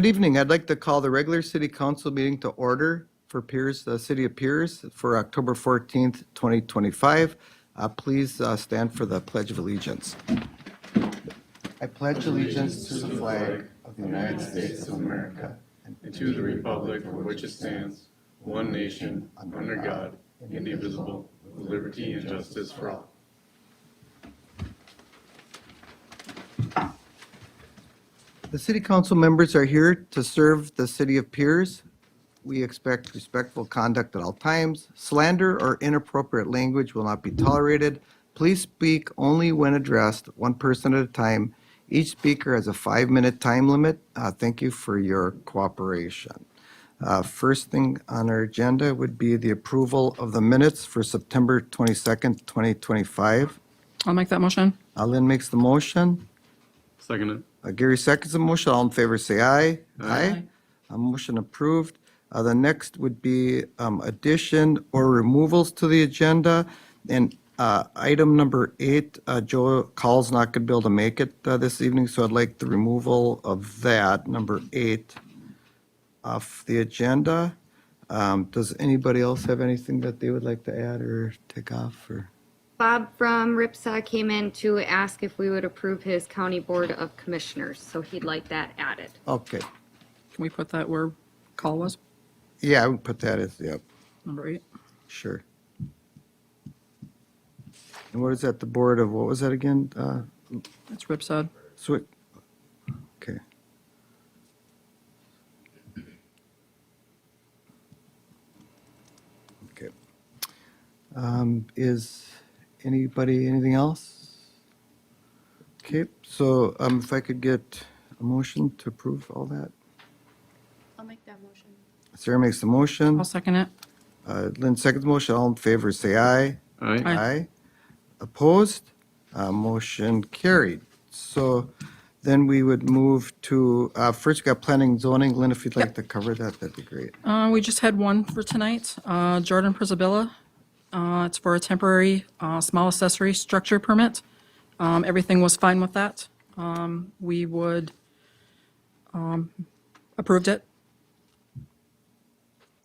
Good evening. I'd like to call the regular city council meeting to order for Pierz, the city of Pierz, for October 14th, 2025. Please stand for the Pledge of Allegiance. I pledge allegiance to the flag of the United States of America and to the republic for which it stands, one nation, under God, indivisible, with liberty and justice for all. The city council members are here to serve the city of Pierz. We expect respectful conduct at all times. Slander or inappropriate language will not be tolerated. Please speak only when addressed, one person at a time. Each speaker has a 5-minute time limit. Thank you for your cooperation. First thing on our agenda would be the approval of the minutes for September 22nd, 2025. I'll make that motion. Lynn makes the motion. Second it. Gary seconds the motion. All in favor, say aye. Aye. Motion approved. The next would be addition or removals to the agenda. And item number 8, Joe Call's not going to be able to make it this evening, so I'd like the removal of that, number 8, off the agenda. Does anybody else have anything that they would like to add or take off? Or? Bob from RIPSA came in to ask if we would approve his county board of commissioners, so he'd like that added. Okay. Can we put that where call was? Yeah, I would put that as, yep, Number 8. sure. And what is that, the board of, what was that again? That's Ripsod. Swick. Okay. Okay. Is anybody, anything else? Okay, so if I could get a motion to approve all that. I'll make that motion. Sarah makes the motion. I'll second it. Lynn seconds the motion. All in favor, say aye. Aye. Aye. Opposed? Motion carried. So then we would move to, first we got planning and zoning. Lynn, if you'd like to cover that, that'd be great. We just had one for tonight. Jordan Prisabilla. It's for a temporary small accessory structure permit. Everything was fine with that. We would approved it.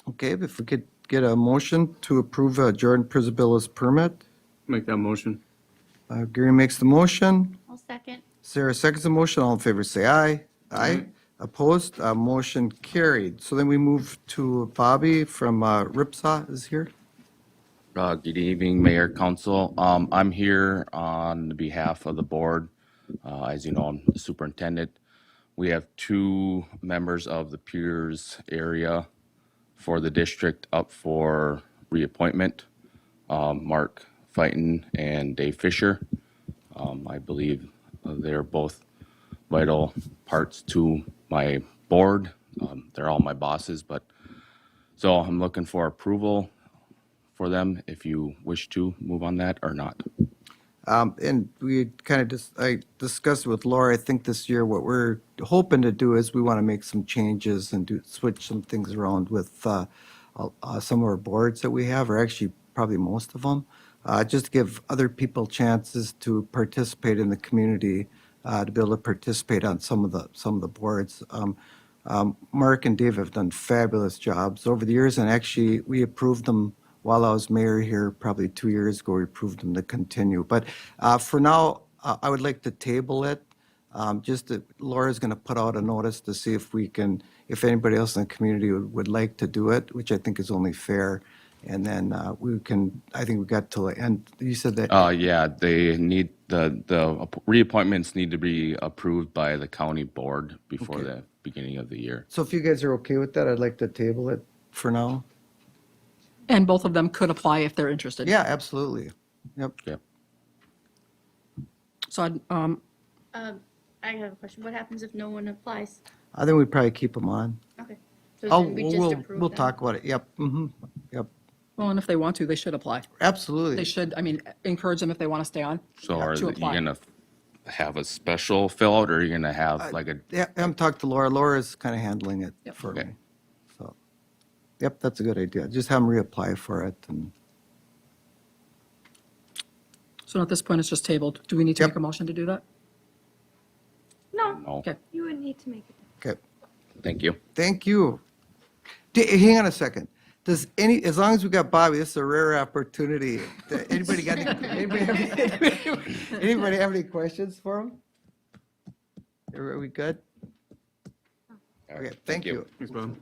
Okay, if we could get a motion to approve Jordan Prisabilla's permit. Make that motion. Gary makes the motion. I'll second. Sarah seconds the motion. All in favor, say aye. Aye. Opposed? Motion carried. So then we move to Bobby from RIPSA is here. Good evening, Mayor, Council. I'm here on behalf of the board. As you know, I'm the superintendent. We have 2 members of the Pierz area for the district up for reappointment, Mark Fighton and Dave Fisher. I believe they're both vital parts to my board. They're all my bosses, but so I'm looking for approval for them if you wish to move on that or not. And we kind of just, I discussed with Laura, I think this year what we're hoping to do is we want to make some changes and switch some things around with some of our boards that we have, or actually probably most of them, just to give other people chances to participate in the community, to be able to participate on some of the boards. Mark and Dave have done fabulous jobs over the years, and actually we approved them while I was mayor here, probably 2 years ago. We approved them to continue. But for now, I would like to table it. Laura's going to put out a notice to see if we can, if anybody else in the community would like to do it, which I think is only fair. And then we can, I think we got till the end. You said that. Yeah, they need, the reappointments need to be approved by the county board before Okay. the beginning of the year. So if you guys are okay with that, I'd like to table it for now. And both of them could apply if they're interested. Yeah, absolutely. Yep. Yep. So I'd, I have a question. What happens if no one applies? I think we'd probably keep them on. Okay. So Oh, then we just approve we'll them? talk about it. Yep. Yep. well, and if they want to, they should apply. Absolutely. They should, I mean, encourage them if they want to stay on. So are to you apply. gonna have a special fill out or are you gonna have like a, Yeah, I'm talking to Laura. Laura's kind of handling it Yep. for Okay. me. So, yep, that's a good idea. Just have them reapply for it. And So at this point, it's just tabled. Do we need to Yep. make a motion to do that? No, no? Okay. you wouldn't need to make it. okay. Thank you. Thank you. Hang on a second. Does as long as we got Bobby, this is a rare opportunity. Anybody got anybody have any questions for him? Are we good? All right, Okay, thank you. Thanks, Bob.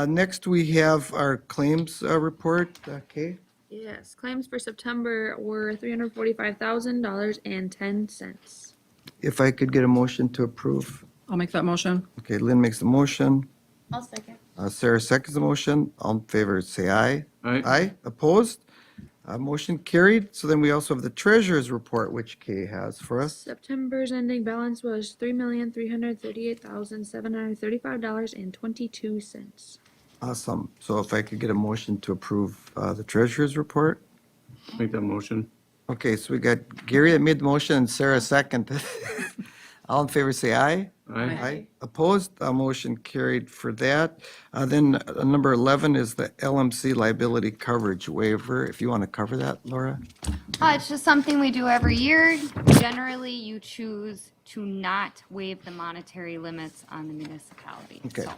Next, we have our claims report. Okay. Yes, claims for September were $345,000.10. If I could get a motion to approve. I'll make that motion. Okay, Lynn makes the motion. I'll second. Sarah seconds the motion. All in favor, say aye. Aye. Aye. Opposed? Motion carried. So then we also have the treasurer's report, which Kay has for us. September's ending balance was $3,338,735.22. Awesome. So if I could get a motion to approve the treasurer's report. Make that motion. Okay, so we got Gary that made the motion and Sarah seconded. All in favor, say aye. Aye. Opposed? Motion carried for that. Then number 11 is the LMC liability coverage waiver. If you want to cover that, Laura? It's just something we do every year. Generally, you choose to not waive the monetary limits on the municipality. Okay. So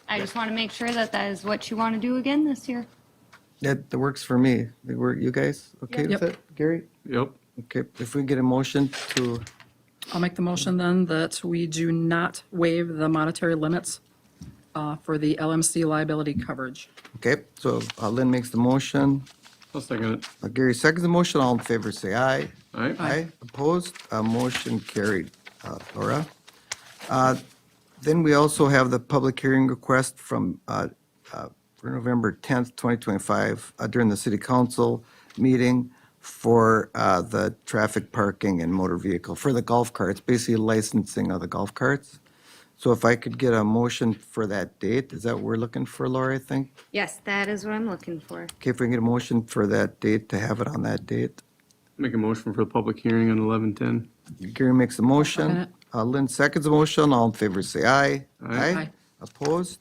I just want to make sure that that is what you want to do again this year. That works for me. You guys okay with Yep. it, Gary? Yep. Okay, if we get a motion to, I'll make the motion then that we do not waive the monetary limits for the LMC liability coverage. okay, so Lynn makes the motion. I'll second it. Gary seconds the motion. All in favor, say aye. Aye. Aye. Opposed? Motion carried. Laura? Then we also have the public hearing request from for November 10th, 2025, during the city council meeting for the traffic parking and motor vehicle, for the golf carts, basically licensing of the golf carts. So if I could get a motion for that date, is that what we're looking for, Laura, I think? Yes, that is what I'm looking for. Okay, if we can get a motion for that date, to have it on that date. Make a motion for the public hearing on 11/10. Gary makes a Second motion. it. Lynn seconds the motion. All in favor, say aye. Aye. Aye. Opposed?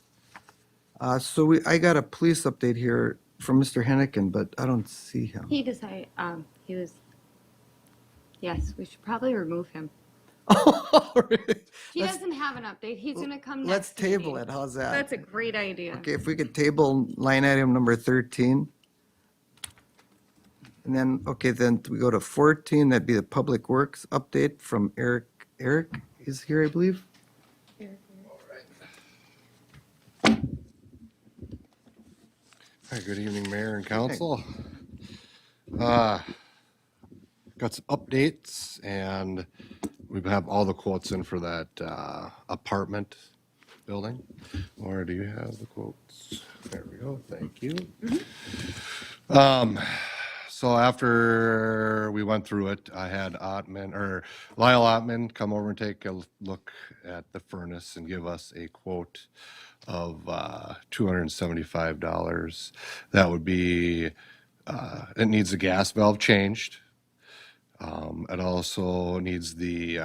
So I got a police update here from Mr. Hennigan, but I don't see him. He decided, yes, we should probably remove him. He doesn't have an update. He's gonna come next. Let's table meeting. it. How's that? That's a great idea. Okay, if we could table line item number 13. And then, okay, then we go to 14, that'd be the Public Works update from Eric. Eric is here, I believe. Hi, good evening, Mayor and Council. Got some updates, and we have all the quotes in for that apartment building. Laura, do you have the quotes? There we go, thank you. So after we went through it, I had Lyle Ottman come over and take a look at the furnace and give us a quote of $275. That would be, it needs the gas valve changed. It also needs the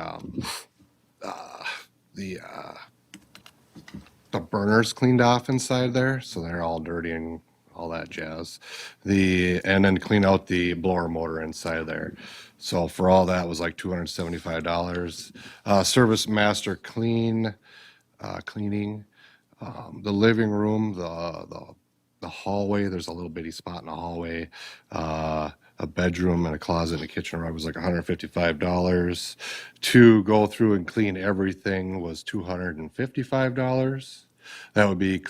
burners cleaned off inside there, so they're all dirty and all that jazz. And then clean out the blower motor inside there. So for all that was like $275. Service master cleaning, the living room, the hallway. There's a little bitty spot in the hallway. A bedroom and a closet and a kitchen rug was like $155. To go through and clean everything was $255. That would be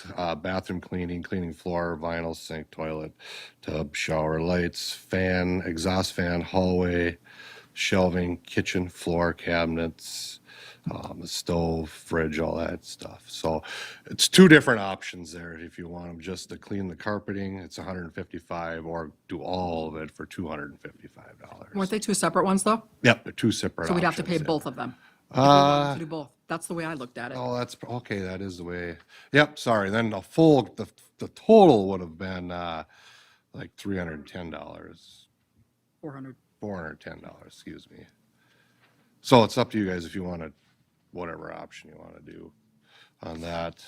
bathroom cleaning, cleaning floor, vinyl, sink, toilet, tub, shower, lights, fan, exhaust fan, hallway, shelving, kitchen, floor, cabinets, the stove, fridge, all that stuff. So it's two different options there. If you want them just to clean the carpeting, it's $155, or do all of it for $255. Weren't they two separate ones, though? Yep, they're two separate So we'd have to pay options, yeah. both of them. If we wanted to do both. That's the way I looked at it. Oh, that's, okay, that is the way, yep, sorry, then the total would have been, like $310, 400. $410, excuse me. So it's up to you guys if you want to, whatever option you want to do on that.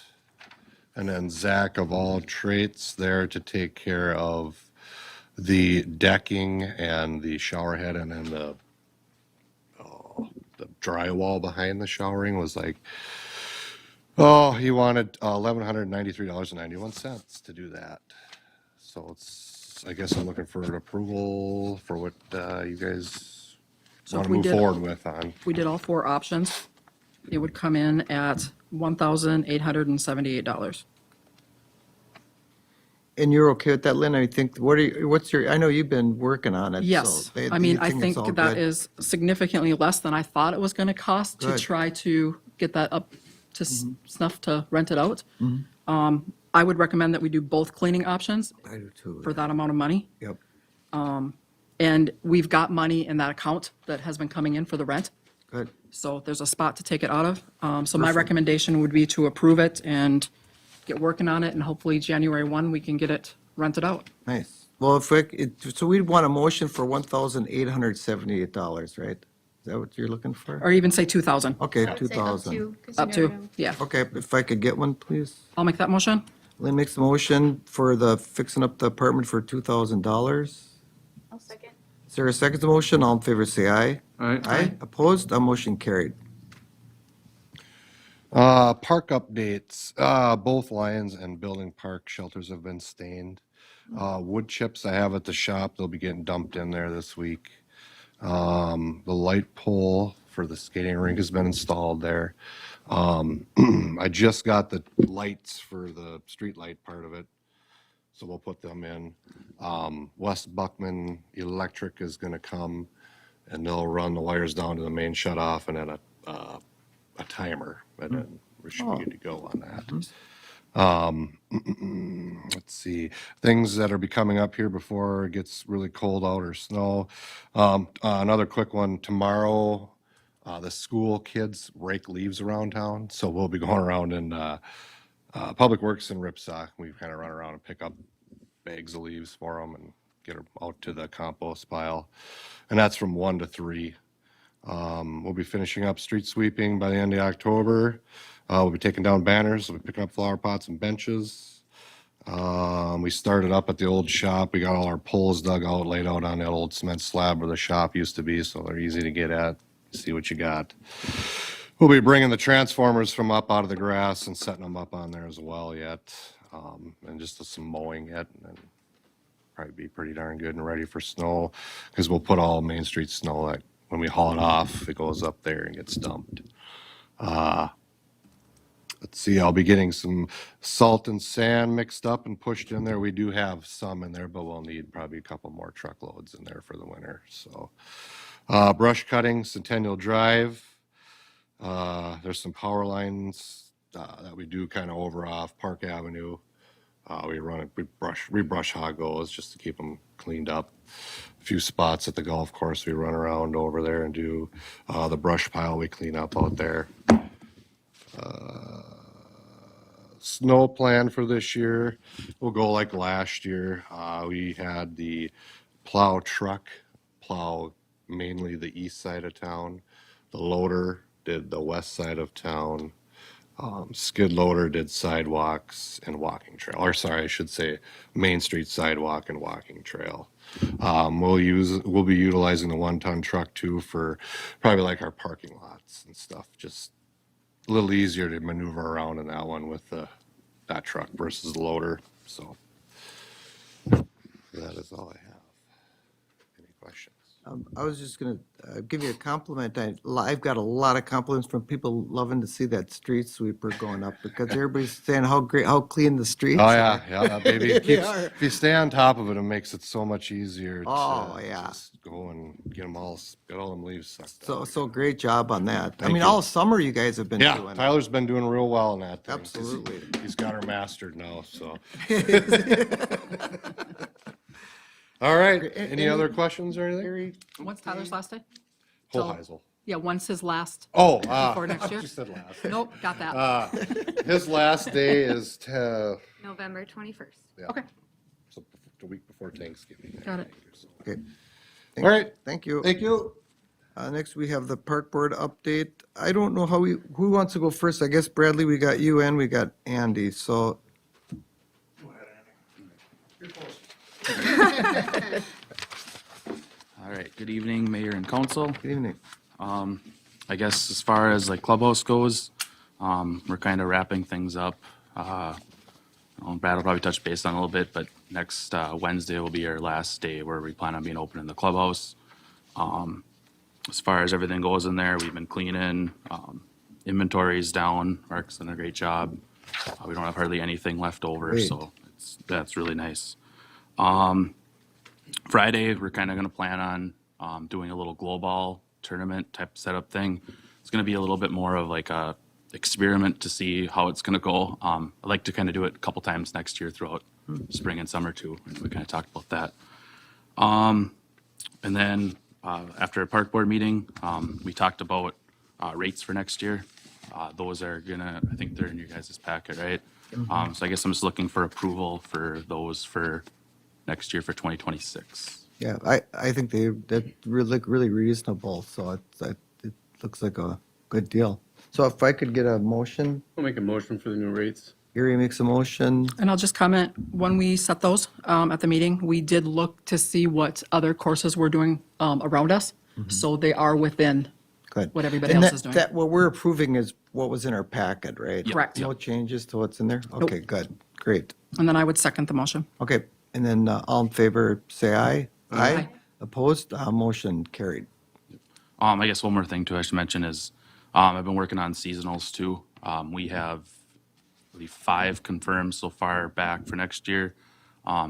And then Zach of All Traits there to take care of the decking and the shower head, and then the drywall behind the showering was like Oh, he wanted $1,193.91 to do that. So I guess I'm looking for an approval for what you guys So want if to we move did- forward with on. If we did all four options, it would come in at $1,878. And you're okay with that, Lynn? I think, what's your, I know you've been working on it. so Yes, do I mean, you I it's think all that good? is significantly less than I thought it was going to cost to Good. try to get that up to snuff to rent it out. Mm-hmm. I would recommend that we do both cleaning options I do too. for that amount of money. Yep, And we've got money in that account that has been coming in for the rent. good. So there's a spot to take it out of. So my recommendation would be to approve it and get working on it, and hopefully January 1, we can get it rented out. Nice. Well, so we'd want a motion for $1,878, right? Is that what you're looking for? Or even say 2,000. Okay, I would say up 2,000. to, 'cause Up you never to, know. yeah. Okay, if I could get one, please. I'll make that motion. Lynn makes the motion for the fixing up the apartment for $2,000. I'll second. Is there a second to motion? All in favor, say aye. Aye. Aye. Opposed? Motion carried. Park updates, both Lions and Building Park shelters have been stained. Wood chips I have at the shop, they'll be getting dumped in there this week. The light pole for the skating rink has been installed there. I just got the lights for the street light part of it, so we'll put them in. West Buckman Electric is gonna come and they'll run the wires down to the main shut off and then a timer, and then we should be good to go on that. Let's see, things that are be coming up here before it gets really cold out or snow. Another quick one, tomorrow, the school kids rake leaves around town, so we'll be going around in Public Works and Ripsaw. We kind of run around and pick up bags of leaves for them and get them out to the compost pile. And that's from 1 to 3. We'll be finishing up street sweeping by the end of October. We'll be taking down banners, we'll be picking up flower pots and benches. We started up at the old shop. We got all our poles dug out, laid out on that old cement slab where the shop used to be, so they're easy to get at, see what you got. We'll be bringing the transformers from up out of the grass and setting them up on there as well yet. And just some mowing yet, and then probably be pretty darn good and ready for snow, because we'll put all Main Street snow that when we haul it off, it goes up there and gets dumped. Let's see, I'll be getting some salt and sand mixed up and pushed in there. We do have some in there, but we'll need probably a couple more truckloads in there for the winter, so. Brush cutting, Centennial Drive. There's some power lines that we do kind of over off Park Avenue. We brush hog those just to keep them cleaned up. A few spots at the golf course, we run around over there and do the brush pile we clean up out there. Snow plan for this year, we'll go like last year. We had the plow truck plow mainly the east side of town. The loader did the west side of town. Skid loader did sidewalks and walking trail, or sorry, I should say Main Street sidewalk and walking trail. We'll be utilizing the 1-ton truck too for probably like our parking lots and stuff. Just a little easier to maneuver around in that one with that truck versus the loader. So that is all I have. Any questions? I was just going to give you a compliment. I've got a lot of compliments from people loving to see that street sweeper going up, because everybody's saying how great, how clean the streets Oh, are. yeah, baby. It keeps, if you stay on top of it, it makes it so much easier Oh, to yeah. just go and get all them leaves sucked out. So great job on that. I Thank mean, you. all summer you guys have been Yeah, doing it. Tyler's been doing real well in that thing. 'Cause Absolutely. He's got her mastered now, so. All right, any other questions or anything? Gary, When's Tyler's last day? Hoheisel. Yeah, when's his last? Oh, Before next year? you said last. Nope, got that. His last day is November 21st. yeah, Okay, so the week before Thanksgiving. I Got it. think, so. okay. All right, Thank you. thank you. Next, we have the park board update. I don't know who wants to go first? I guess Bradley, we got you and we got Andy, so. All right, good evening, Mayor and Council. Good evening. I guess as far as like Clubhouse goes, We're kind of wrapping things up. Brad will probably touch base on it a little bit, but next Wednesday will be our last day where we plan on being open in the clubhouse. As far as everything goes in there, we've been cleaning. Inventory's down. Mark's done a great job. We don't have hardly anything left over, Great. so that's really nice. Friday, we're kind of going to plan on doing a little glow ball tournament type setup thing. It's going to be a little bit more of like a experiment to see how it's going to go. I'd like to kind of do it a couple times next year throughout spring and summer too. And we kind of talked about that. And then after a park board meeting, we talked about rates for next year. Those are gonna, I think they're in your guys' packet, right? So I guess I'm just looking for approval for those for next year for 2026. Yeah, I think that really look really reasonable, so it looks like a good deal. So if I could get a motion, I'll make a motion for the new rates. Gary makes a motion. And I'll just comment, when we set those at the meeting, we did look to see what other courses were doing around us. So they are within Good. what everybody And else that- is doing. That, what we're approving is what was in our packet, right? Correct. No changes to what's in there? Okay, good, great. And then I would second the motion. Okay, and then all in favor, say aye. Aye. Opposed? Motion carried. I guess one more thing too I should mention is I've been working on seasonals too. We have, I believe, 5 confirmed so far back for next year.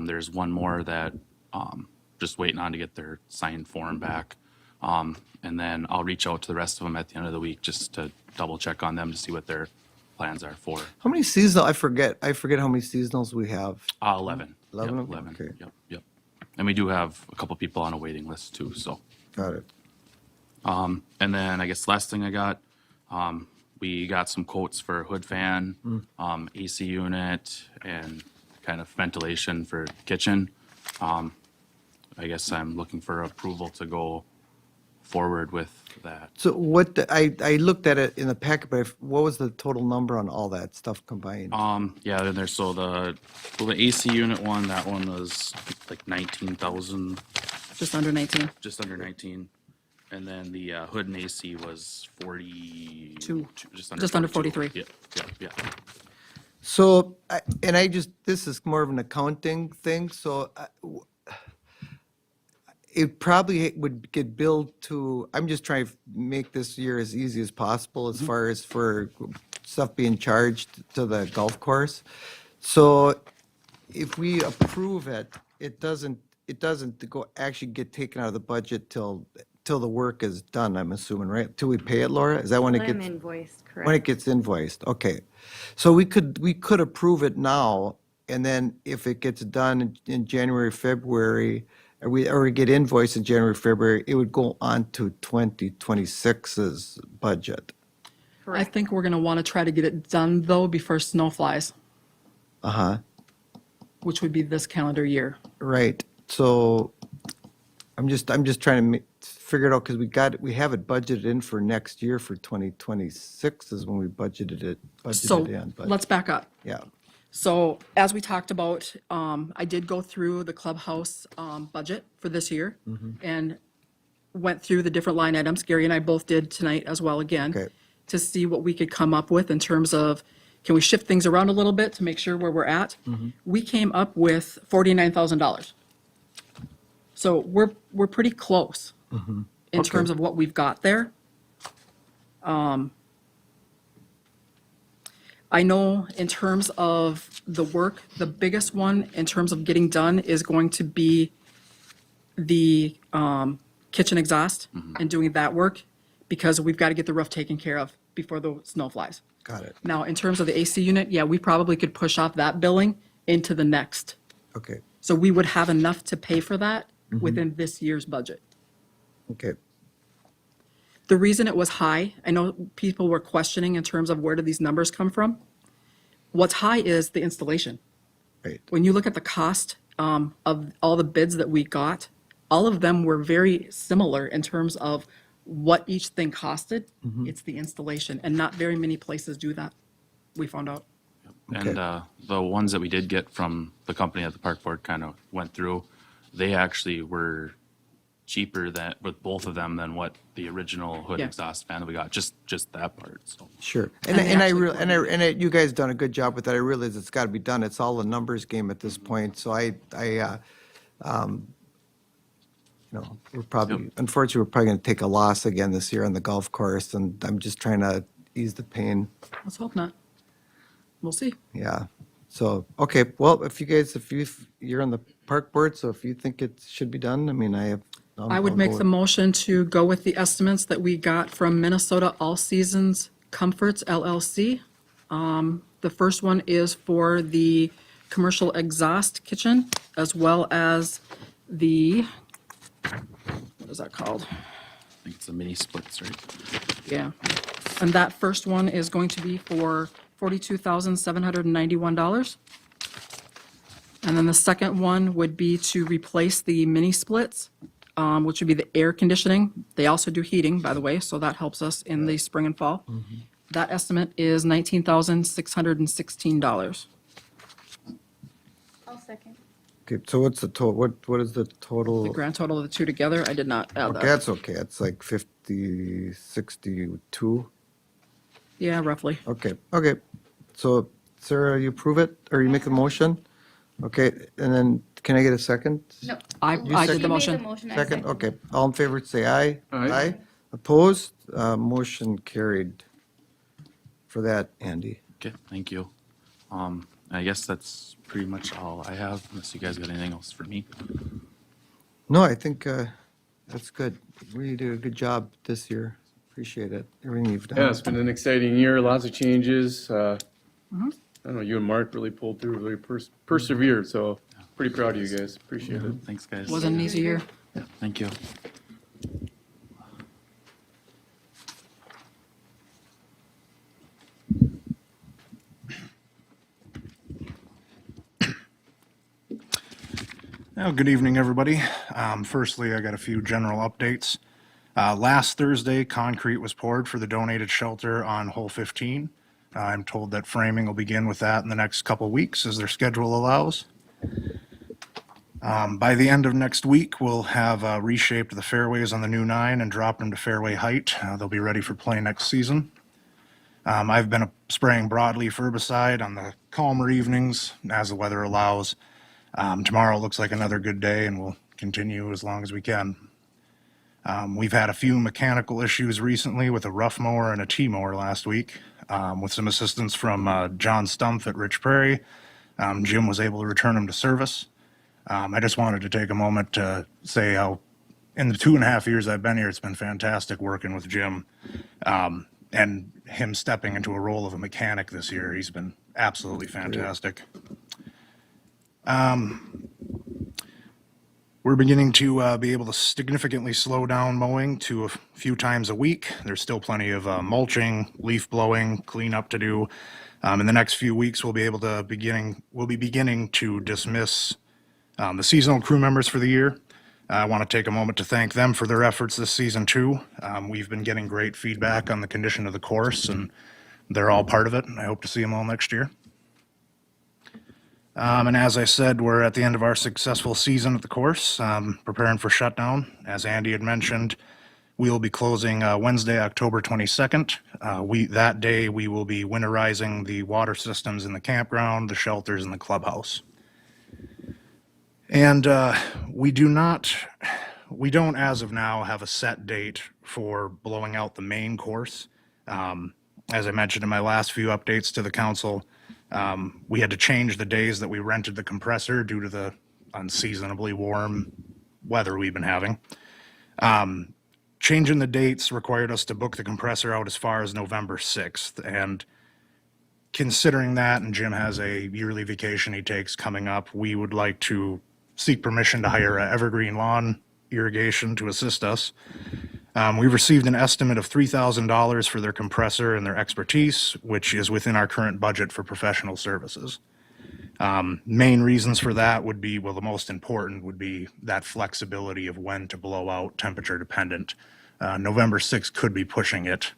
There's one more that just waiting on to get their signed form back. And then I'll reach out to the rest of them at the end of the week just to double check on them to see what their plans are for. How many seasonal, I forget how many seasonals we have. 11. 11 Yep, of them? 11. Okay. Yep. And we do have a couple people on a waiting list too, so. Got it. And then I guess last thing I got, we got some quotes for a hood fan, AC unit, and kind of ventilation for kitchen. I guess I'm looking for approval to go forward with that. So what, I looked at it in the packet, but what was the total number on all that stuff combined? Yeah, then there's, so the AC unit one, that one was like 19,000, Just under 19. just under 19. And then the hood and AC was 42, Two. just under 43. Yeah. So, this is more of an accounting thing, so it probably would get billed to, I'm just trying to make this year as easy as possible as far as for stuff being charged to the golf course. So if we approve it, it doesn't actually get taken out of the budget till the work is done, I'm assuming, right? Till we pay it, Laura? Is that when it Let 'em gets? invoiced, When it correct? gets invoiced, okay. So we could approve it now, and then if it gets done in January, February, or we get invoiced in January, February, it would go on to 2026's budget. I think we're going to want to try to get it done, though, before snow flies, Uh-huh, which would be this calendar year. right. So I'm just trying to figure it out, because we have it budgeted in for next year for 2026 is when we budgeted So in, but, let's back up. yeah. So as we talked about, I did go through the clubhouse budget for this year and went through the different line items. Gary and I both did tonight as well again, Okay. to see what we could come up with in terms of, can we shift things around a little bit to make sure where we're at? We came up with $49,000. So we're pretty close in terms of what we've got there. I know in terms of the work, the biggest one in terms of getting done is going to be the kitchen exhaust and doing that work, because we've got to get the roof taken care of before the snow flies. Got it, Now, in terms of the AC unit, yeah, we probably could push off that billing into the next. okay, So we would have enough to pay for that within this year's budget. okay. The reason it was high, I know people were questioning in terms of where do these numbers come from. What's high is the installation. Right. When you look at the cost of all the bids that we got, all of them were very similar in terms of what each thing costed. It's the installation, and not very many places do that, we found out. And the ones that we did get from the company that the park board kind of went through, they actually were cheaper that with both of them than what the original hood Yeah. exhaust fan that we got. Just that part. So Sure. And they actually You guys done a good job with that. I realize it's got to be done. It's all a numbers game at this point. So we're probably, unfortunately, we're probably going to take a loss again this year on the golf course, and I'm just trying to ease the pain. Let's hope not. We'll see. Yeah. So, okay, well, if you're on the park board, so if you think it should be done, I mean, I would make the motion to go with the estimates that we got from Minnesota All Seasons Comforts LLC. The first one is for the commercial exhaust kitchen, as well as the, what is that called? I think it's a mini splits, right? Yeah. And that first one is going to be for $42,791. And then the second one would be to replace the mini splits, which would be the air conditioning. They also do heating, by the way, so that helps us in the spring and fall. That estimate is $19,616. I'll second. Okay, so what's the total, what is the total? The grand total of the two together, I did not add Okay, that. that's okay. It's like 50, 62. Yeah, roughly. Okay. So Sarah, you approve it or you make the motion? Okay, and then can I get a second? No. I You did second- the You made motion. the motion, I Second, second. okay. All in favor, say aye. Aye. Opposed? Motion carried for that, Andy. Okay, thank you. I guess that's pretty much all I have, unless you guys got anything else for me. No, I think that's good. We did a good job this year. Appreciate it. Everything you've done. Yeah, it's been an exciting year, lots of changes. I don't know, you and Mark really pulled through, really persevered, so pretty proud of you guys. Appreciate it. Thanks, guys. Wasn't an easy year. Yeah, thank you. Well, good evening, everybody. Firstly, I got a few general updates. Last Thursday, concrete was poured for the donated shelter on hole 15. I'm told that framing will begin with that in the next couple weeks as their schedule allows. By the end of next week, we'll have reshaped the fairways on the new 9 and dropped them to fairway height. They'll be ready for play next season. I've been spraying broadleaf herbicide on the calmer evenings as the weather allows. Tomorrow looks like another good day, and we'll continue as long as we can. We've had a few mechanical issues recently with a rough mower and a T-mower last week. With some assistance from John Stumpf at Rich Prairie, Jim was able to return them to service. I just wanted to take a moment to say how in the 2.5 years I've been here, it's been fantastic working with Jim. And him stepping into a role of a mechanic this year, he's been absolutely fantastic. We're beginning to be able to significantly slow down mowing to a few times a week. There's still plenty of mulching, leaf blowing, cleanup to do. In the next few weeks, we'll be beginning to dismiss the seasonal crew members for the year. I want to take a moment to thank them for their efforts this season too. We've been getting great feedback on the condition of the course, and they're all part of it. And I hope to see them all next year. And as I said, we're at the end of our successful season at the course, preparing for shutdown. As Andy had mentioned, we will be closing Wednesday, October 22nd. That day, we will be winterizing the water systems in the campground, the shelters, and the clubhouse. And we don't, as of now, have a set date for blowing out the main course. As I mentioned in my last few updates to the council, we had to change the days that we rented the compressor due to the unseasonably warm weather we've been having. Changing the dates required us to book the compressor out as far as November 6th. And considering that, and Jim has a yearly vacation he takes coming up, we would like to seek permission to hire Evergreen Lawn Irrigation to assist us. We've received an estimate of $3,000 for their compressor and their expertise, which is within our current budget for professional services. Main reasons for that would be, well, the most important would be that flexibility of when to blow out, temperature dependent. November 6th could be pushing it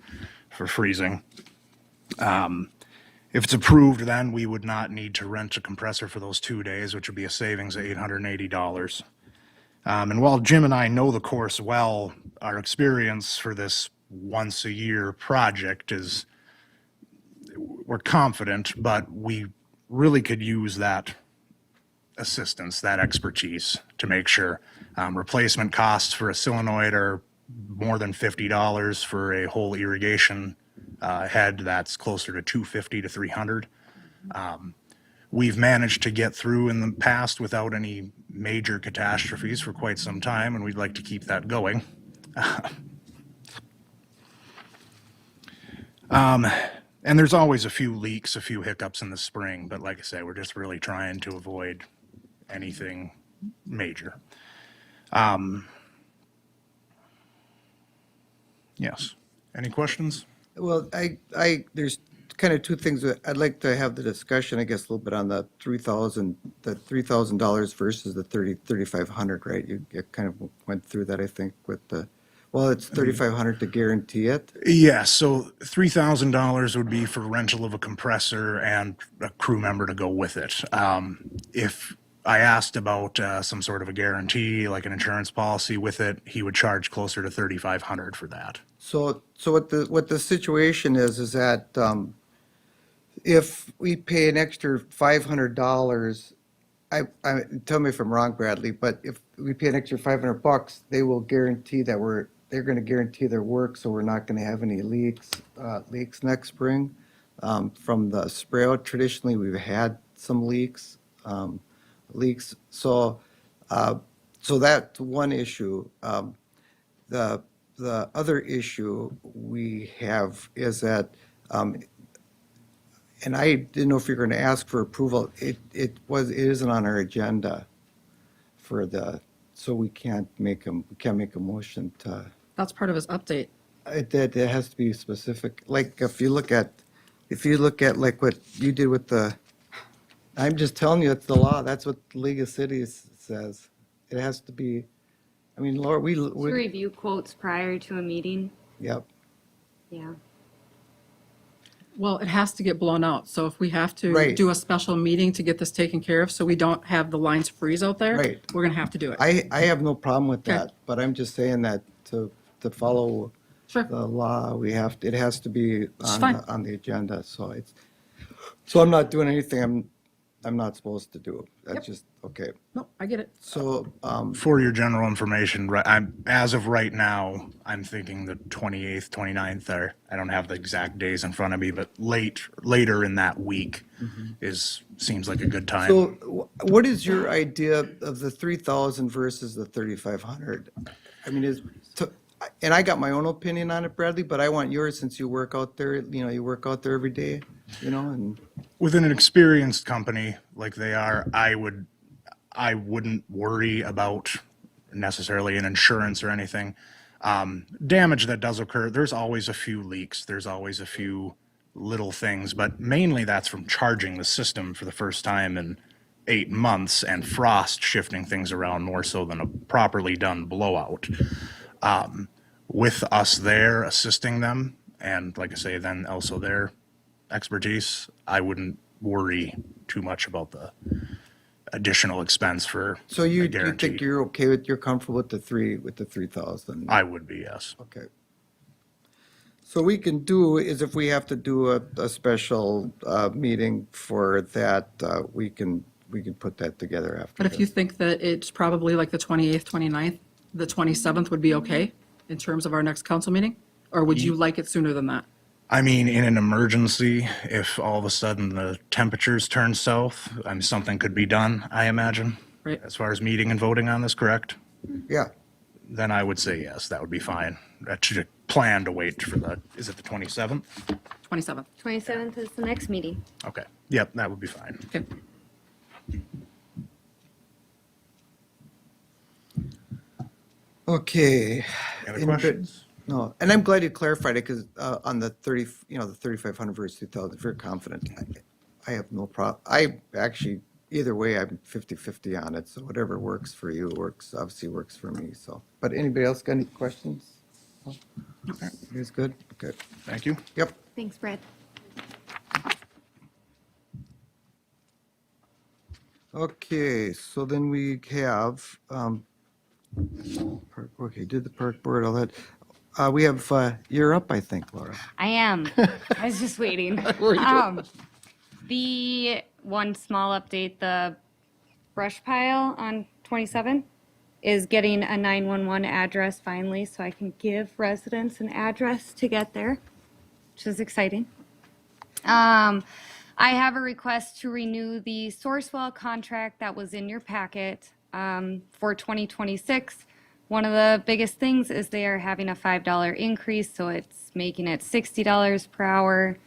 for freezing. If it's approved, then we would not need to rent a compressor for those 2 days, which would be a savings of $880. And while Jim and I know the course well, our experience for this once-a-year project is, we're confident, but we really could use that assistance, that expertise to make sure. Replacement costs for a solenoid are more than $50 for a whole irrigation head. That's closer to $250 to $300. We've managed to get through in the past without any major catastrophes for quite some time, and we'd like to keep that going. And there's always a few leaks, a few hiccups in the spring, but like I say, we're just really trying to avoid anything major. Yes. Any questions? Well, there's kind of two things that I'd like to have the discussion, I guess, a little bit on the $3,000 versus the 3,500, right? You kind of went through that, I think, with the, well, it's 3,500 to guarantee it. Yeah, so $3,000 would be for rental of a compressor and a crew member to go with it. If I asked about some sort of a guarantee, like an insurance policy with it, he would charge closer to $3,500 for that. So what the situation is that if we pay an extra $500, tell me if I'm wrong, Bradley, but if we pay an extra $500, they will guarantee that they're going to guarantee their work, so we're not going to have any leaks next spring from the spray out. Traditionally, we've had some leaks. So that's one issue. The other issue we have is that, and I didn't know if you're going to ask for approval. It isn't on our agenda so we can't make a motion to. That's part of his update. It has to be specific. Like if you look at like what you did with I'm just telling you, it's the law. That's what the League of Cities says. It has to be. I mean, Laura, To review quotes prior to a meeting, yep. yeah. Well, it has to get blown out. So if we have to Right. do a special meeting to get this taken care of, so we don't have the lines freeze out there, Right. we're going to have to do it. I have no problem with Okay. that, but I'm just saying that to follow Sure. the law, it has to be fine. on the agenda. So I'm not doing anything I'm not supposed to do. That's just, okay. No, I get it. So, For your general information, as of right now, I'm thinking the 28th, 29th, or I don't have the exact days in front of me, but later in that week seems like a good time. so what is your idea of the 3,000 versus the 3,500? I mean, and I got my own opinion on it, Bradley, but I want yours since you work out there, you work out there every day, and. Within an experienced company like they are, I wouldn't worry about necessarily an insurance or anything. Damage that does occur, there's always a few leaks, there's always a few little things, but mainly that's from charging the system for the first time in 8 months and frost shifting things around more so than a properly done blowout. With us there assisting them, and like I say, then also their expertise, I wouldn't worry too much about the additional expense for So a you guarantee. think you're comfortable with the 3,000? I would be, yes. Okay. So we can do is if we have to do a special meeting for that, we can put that together after. But if you think that it's probably like the 28th, 29th, the 27th would be okay in terms of our next council meeting? Or would you like it sooner than that? I mean, in an emergency, if all of a sudden the temperatures turn south, something could be done, I imagine. Right. As far as meeting and voting on this, correct? Yeah. Then I would say yes, that would be fine. That should plan to wait for is it the 27th? 27th. 27th is the next meeting. Okay, yep, that would be fine. Okay. Okay. Any other questions? No, and I'm glad you clarified it because on the 3,500 versus 2,000, very confident. I have no problem. I actually, either way, I'm 50-50 on it. So whatever works for you obviously works for me. So, but anybody else got any questions? No? Okay, you guys good? Okay. Thank you. Yep. Thanks, Brad. Okay, so then we have, Okay, did the park board, all that. We have, you're up, I think, Laura. I am. I was just waiting. The one small update, the brush pile on 27 is getting a 911 address finally, so I can give residents an address to get there, which is exciting. I have a request to renew the Sourcewell contract that was in your packet for 2026. One of the biggest things is they are having a $5 increase, so it's making it $60 per hour.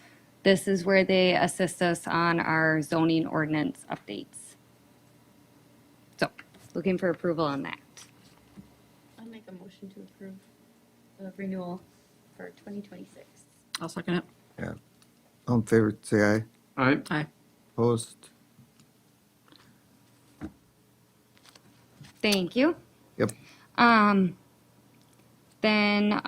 This is where they assist us on our zoning ordinance updates. So, looking for approval on that. I'll make a motion to approve the renewal for 2026. I'll second it. Yeah. All in favor, say aye. All right, Aye. Opposed? Thank you. Yep. Then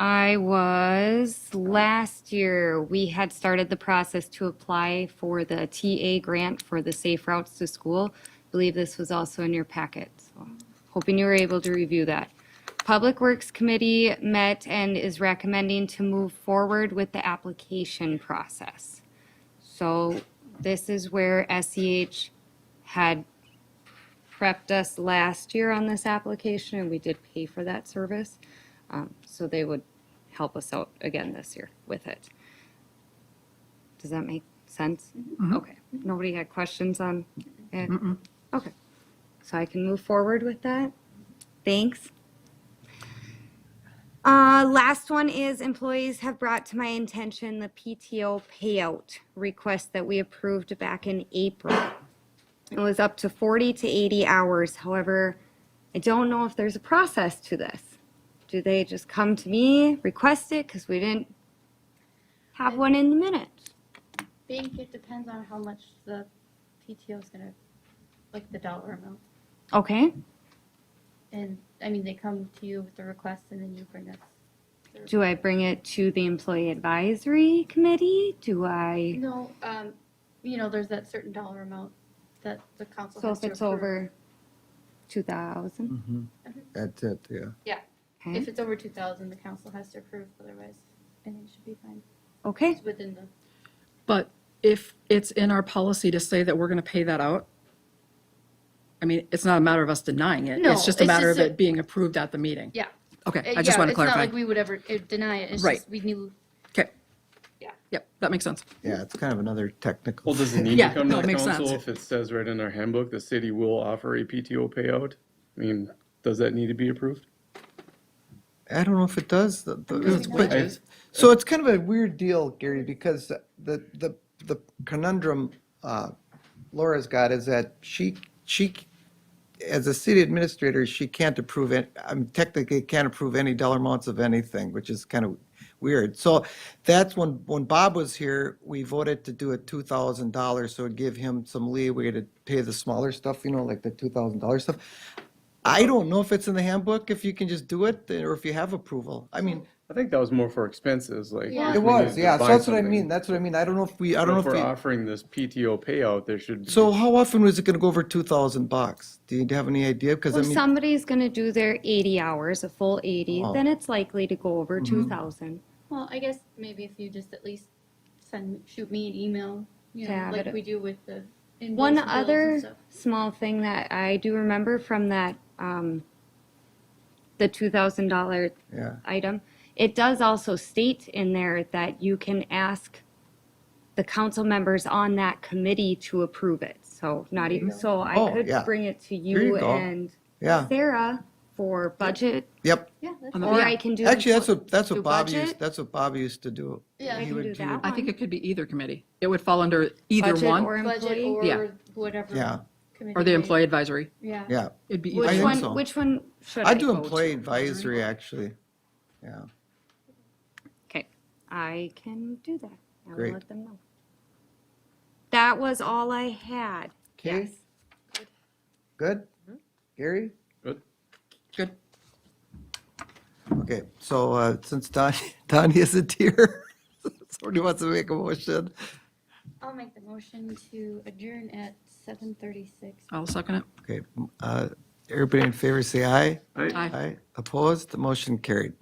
last year, we had started the process to apply for the TA grant for the Safe Routes to School. I believe this was also in your packet, so hoping you were able to review that. Public Works Committee met and is recommending to move forward with the application process. So this is where SEH had prepped us last year on this application, and we did pay for that service. So they would help us out again this year with it. Does that make sense? Okay. Nobody had questions on it? Okay. So I can move forward with that? Thanks. Last one is employees have brought to my attention the PTO payout request that we approved back in April. It was up to 40 to 80 hours. However, I don't know if there's a process to this. Do they just come to me, request it, because we didn't have one in the minutes? I think it depends on how much the PTO is gonna, like the dollar amount. Okay. And, I mean, they come to you with the request and then you bring us. Do I bring it to the employee advisory committee? Do I? No, there's that certain dollar amount that the council So has if to it's approve. over 2,000? That's it, yeah. Yeah, Okay. if it's over 2,000, the council has to approve, otherwise, I think it should be fine. Okay. It's within the, But if it's in our policy to say that we're going to pay that out, I mean, it's not a matter of us denying it. No, It's just a it's matter of just it being approved at the meeting. yeah. Okay, I just want to It's not clarify. like we would ever deny it, it's Right. just we knew, Okay. Yeah. Yep, that makes sense. Yeah, it's kind of another technical. well, does it need Yeah, to come no, to it the makes council sense. if it says right in our handbook, the city will offer a PTO payout? I mean, does that need to be approved? I don't know if it does. It's but- wages. So it's kind of a weird deal, Gary, because the conundrum Laura's got is that she, as a city administrator, she can't approve it, technically can't approve any dollar amounts of anything, which is kind of weird. So that's when Bob was here, we voted to do it $2,000, so it'd give him some leeway to pay the smaller stuff, like the $2,000 stuff. I don't know if it's in the handbook, if you can just do it, or if you have approval. I mean, I think that was more for expenses, like. Yeah. if it we needed was, to yeah, so buy that's what I something. mean, that's what I mean. I don't know if we, I don't know If if we're we, offering this PTO payout, there should. so how often was it gonna go over $2,000? Do you have any idea? Because I Well, if mean, somebody's gonna do their 80 hours, a full 80, Oh. then it's likely to go over Mm-hmm. 2,000. well, I guess maybe if you just at least shoot me an email, To have like it. we do with the invoice One and bills and other stuff. small thing that I do remember from that, the $2,000 yeah, item, it does also state in there that you can ask the council members on that committee to approve it. So not even, so I Oh, could yeah. bring it to There you you go. and yeah, Sarah for budget, yep. Yeah, that's On the- or Yeah. I can do. Actually, that's do what Bob budget. used, that's what Bob used to do. Yeah, I He can would do that I think one. it could be either committee. It would fall under either Budget one, or budget employee? Yeah. or whatever. Yeah. committee or the they- employee advisory. Yeah. Yeah, It'd be I either Which think one. one, so. which one should I I do go employee to? advisory, actually, yeah. Okay, I can do that. I will Great. let them know. That was all I had. Okay. Yes. Good? Gary? Good. Good. Okay, so since Donnie isn't here, somebody wants to make a motion. I'll make the motion to adjourn at 7:36. I'll second it. Okay, Everybody in favor, say aye. Aye. Aye. Aye. Opposed? The motion carried.